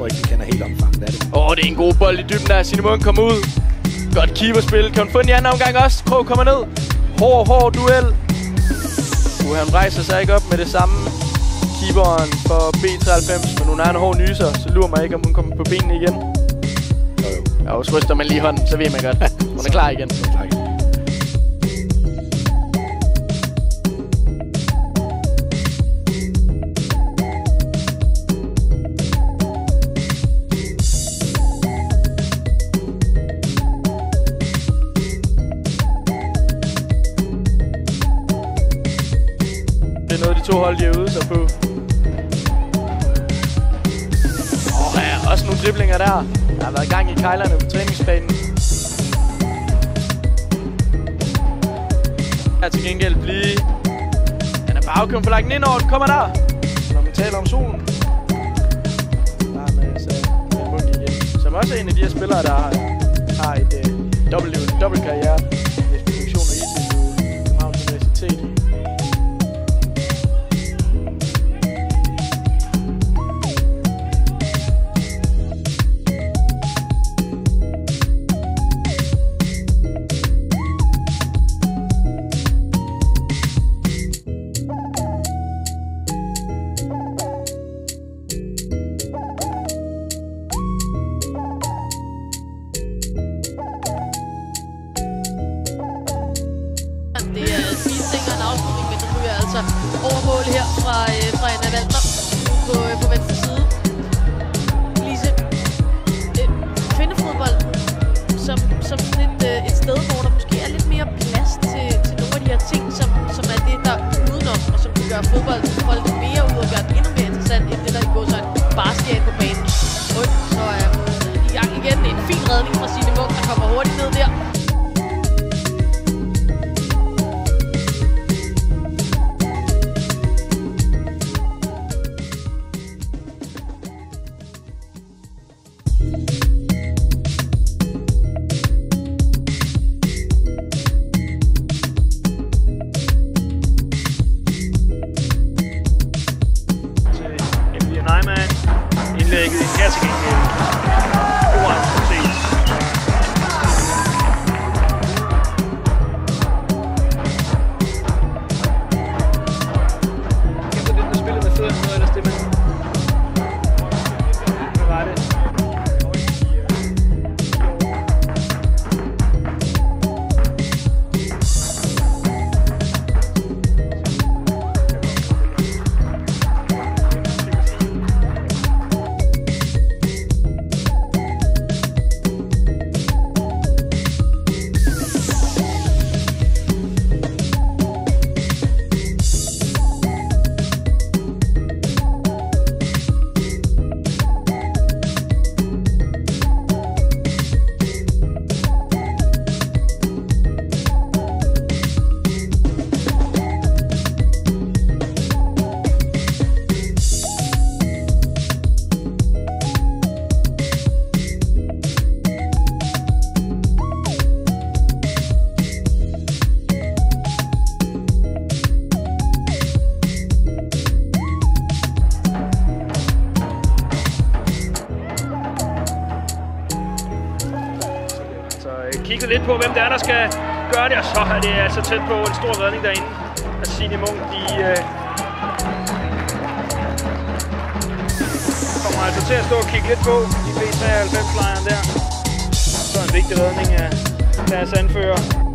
tror ikke, vi kender helt omfanget af det. Det er en god bold i dybden der. Signe Munk kommer ud. Godt keeperspil. Kan hun få den i anden omgang også? Krog kommer ned. Hård duel. Han rejser sig ikke op med det samme. Keeperen for B93, men hun er en hård nyser, så lurer mig ikke, om hun kommer på benene igen. Ja, og så ryster man lige hånden, så ved man godt. Hun er klar igen. Det er noget, de to hold, de har ude sig på. Ja, også nogle driblinger der. Der har været gang i kejlerne på træningsbanen. Her til gengæld blive. Han er bare afkøbt for lagt den ind over. Den kommer der. Når man taler om solen. Der er med Signe Munk igen. Som også er en af de her spillere, der har et dobbeltkarriere. Med funktioner i til Københavns Universitet. Det er Fielsinger, en afslutning, men den ryger altså over mål her fra Anna Waldner på venstre side. Lise, kvindefodbold som et sted, hvor der måske er lidt mere plads til nogle af de her ting, som er det, der er udenom, og som kan gøre fodbold mere ud og gøre den endnu mere interessant, end det, der går så bare sker ind på banen. Så er i gang igen. En fin redning fra Signe Munk, der kommer hurtigt ned der. Indlægget i en kastegengæld. Oren ses. Kæmper lidt, der spiller med fødderne noget, ellers det man... Hvad var det? Kigget lidt på, hvem det er, der skal gøre det, og så er det altså tæt på en stor redning derinde. Og Signe Munk, de kommer altså til at stå og kigge lidt på i B93-lejren der. Så en vigtig redning af deres anfører.